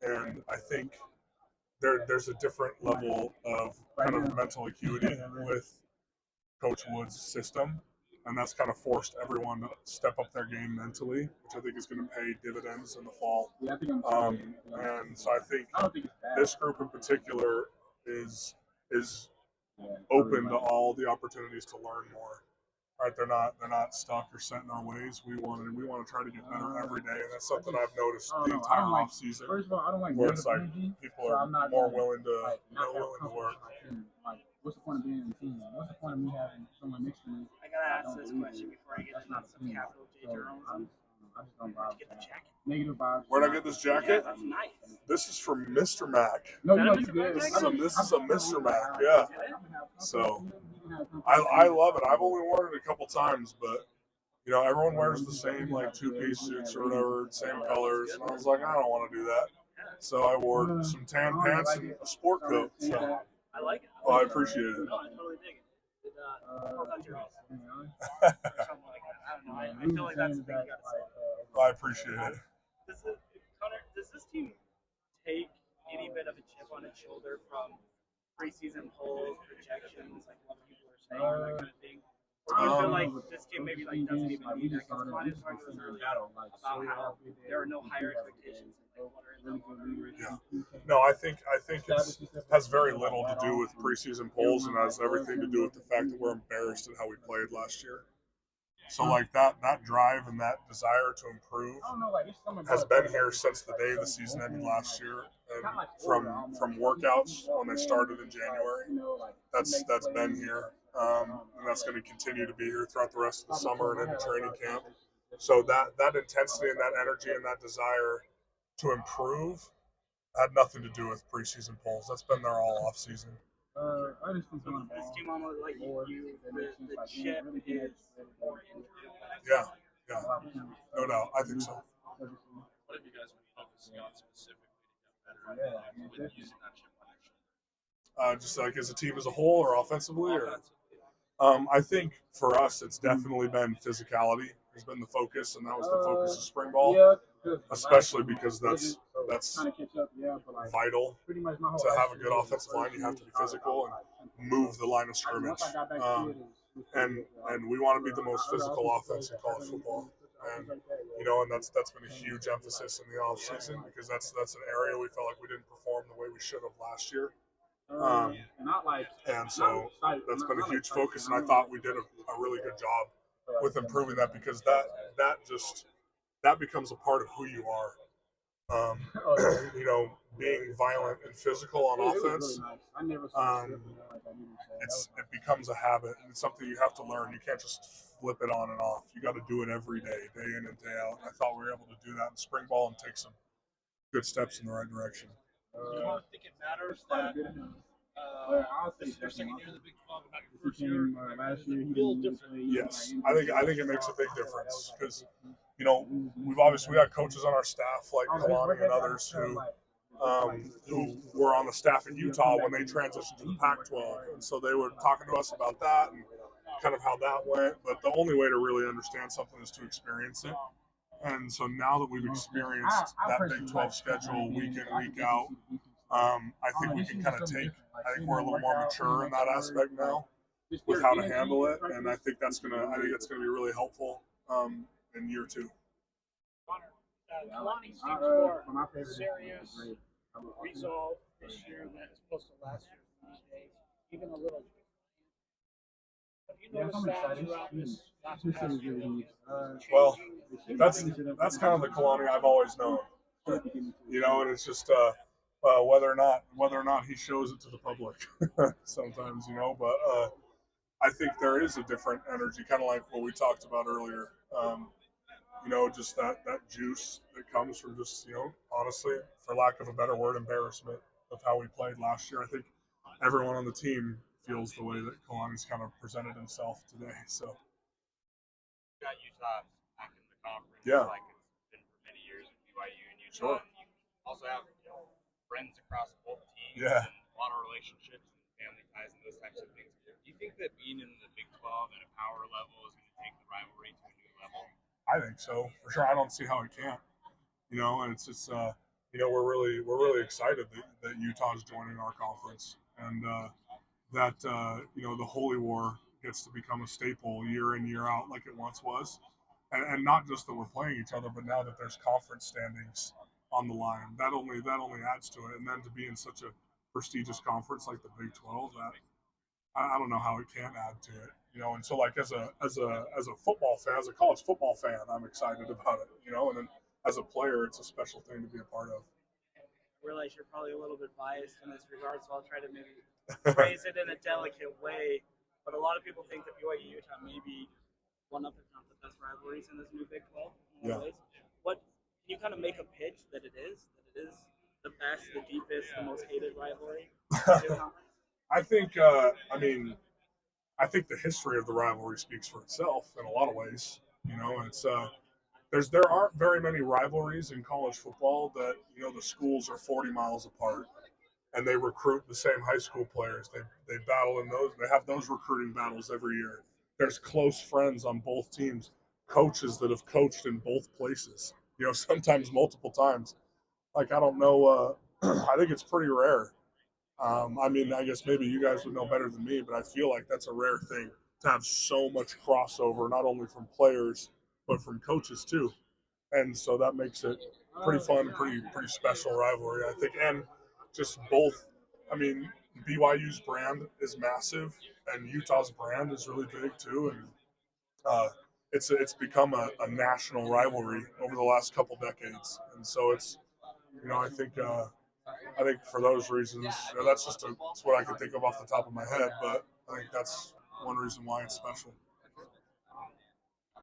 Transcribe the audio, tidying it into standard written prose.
and I think there's a different level of kind of mental acuity with Coach Wood's system, and that's kind of forced everyone to step up their game mentally, which I think is going to pay dividends in the fall. And so I think this group in particular is open to all the opportunities to learn more. Right, they're not stuck or set in our ways. We want to try to get better every day, and that's something I've noticed the entire off season. Where it's like people are more willing to work. What's the point of being in the team? What's the point of me having someone next to me? I gotta ask this question before I get into some capital J journalism. I just don't vibe. Get the jacket. Negative vibes. Where'd I get this jacket? Yeah, that's nice. This is from Mr. Mac. No, Is you that good. a Mr. Mac This is a Mr. Mac, yeah. So I love it. I've only worn it a couple times, but you know, everyone wears the same like two-piece suits or whatever, same colors, and I was like, I don't want to do that. So I wore some tan pants and a sport coat. So I like it. well, I appreciate it. No, I totally dig it. Something like that. I don't know. I feel like that's the thing you gotta say. Well, I appreciate it. Connor, does this team take any bit of a chip on its shoulder from preseason polls, projections, like what people are saying, that kind of thing? Or do you feel like this team maybe like doesn't even need that? Because Connor is talking earlier about how there are no higher expectations in like water and level. Yeah. No, I think it has very little to do with preseason polls and has everything to do with the fact that we're embarrassed at how we played last year. So like that drive and that desire to improve has been here since the day the season ended last year, and from workouts when they started in January. That's been here, and that's going to continue to be here throughout the rest of the summer and into training camp. So that intensity and that energy and that desire to improve had nothing to do with preseason polls. That's been there all off season. This team almost like the chip is more injury. Yeah, no doubt. I think so. What have you guys been focusing on specifically to get better with using that chip on your shoulder? Just like as a team as a whole or offensively? Or I think for us it's definitely been physicality has been the focus, and that was the focus of spring ball, especially because that's vital to have a good offensive line. You have to be physical and move the line of scrimmage, and we want to be the most physical offense in college football. And you know, and that's been a huge emphasis in the off season because that's an area we felt like we didn't perform the way we should have last year. And so that's been a huge focus, and I thought we did a really good job with improving that because that becomes a part of who you are. You know, being violent and physical on offense, it becomes a habit, and it's something you have to learn. You can't just flip it on and off. You got to do it every day, day in and day out. I thought we were able to do that in spring ball and take some good steps in the right direction. You don't think it matters that this is your second year in the Big 12, about your first year? Last year, Yes, I think it makes a big difference because you know we got coaches on our staff like Kalani and others who were on the staff in Utah when they transitioned to the Pac-12, and so they were talking to us about that and kind of how that went. But the only way to really understand something is to experience it. And so now that we've experienced that Big 12 schedule week in, week out, I think we can kind of I think we're a little more mature in that aspect now with how to handle it, and I think that's gonna be really helpful in year two. Kalani seems more serious, resolved this year than as opposed to last year these days, even a little. Have you noticed that throughout this last past year? Well, that's kind of the Kalani I've always known, you know, and it's just whether or not he shows it to the public sometimes, you know, but I think there is a different energy, kind of like what we talked about earlier. You know, just that juice that comes from just, you know, honestly, for lack of a better word, embarrassment of how we played last year. I think everyone on the team feels the way that Kalani's kind of presented himself today. So, You got Utah back in the conference, Yeah. like it's been for many years with BYU and Utah. Sure. And you also have friends across both teams Yeah. and a lot of relationships and family ties and those types of things. Do you think that being in the Big 12 at a power level is going to take the rivalry to a new level? I think so, for sure. I don't see how it can't. You know, and it's just, you we're really excited that Utah's joining our conference, and that the Holy War gets to become a staple year in year out like it once was, and not just that we're playing each other, but now that there's conference standings on the line, that only adds to it, and then to be in such a prestigious conference like the Big 12, that I don't know how it can't add to it, and so like as a football fan, as a college football fan, I'm excited about it, and then as a player, it's a special thing to be a part of. I realize you're probably a little bit biased in this regard, so I'll try to maybe phrase it in a delicate way. But a lot of people think that BYU Utah may be one of, if not the best rivalries in this new Big 12 in a lot of ways. What can you kind of make a pitch that it is the best, the deepest, the most hated rivalry in the conference? I think, I think the history of the rivalry speaks for itself in a lot of ways. It's there aren't very many rivalries in college football that the schools are 40 miles apart and they recruit the same high school players. They battle in those. They have those recruiting battles every year. There's close friends on both teams, coaches that have coached in both places. Sometimes multiple times. Like I don't know. I think it's pretty rare. I guess maybe you guys would know better than me, but I feel like that's a rare thing to have so much crossover, not only from players but from coaches too. And so that makes it pretty fun, pretty special rivalry, I think. And just both. I mean, BYU's brand is massive, and Utah's brand is really big too, and it's become a national rivalry over the last couple decades. And so I think for those reasons, that's what I can think of off the top of my head. But I think that's one reason why it's special.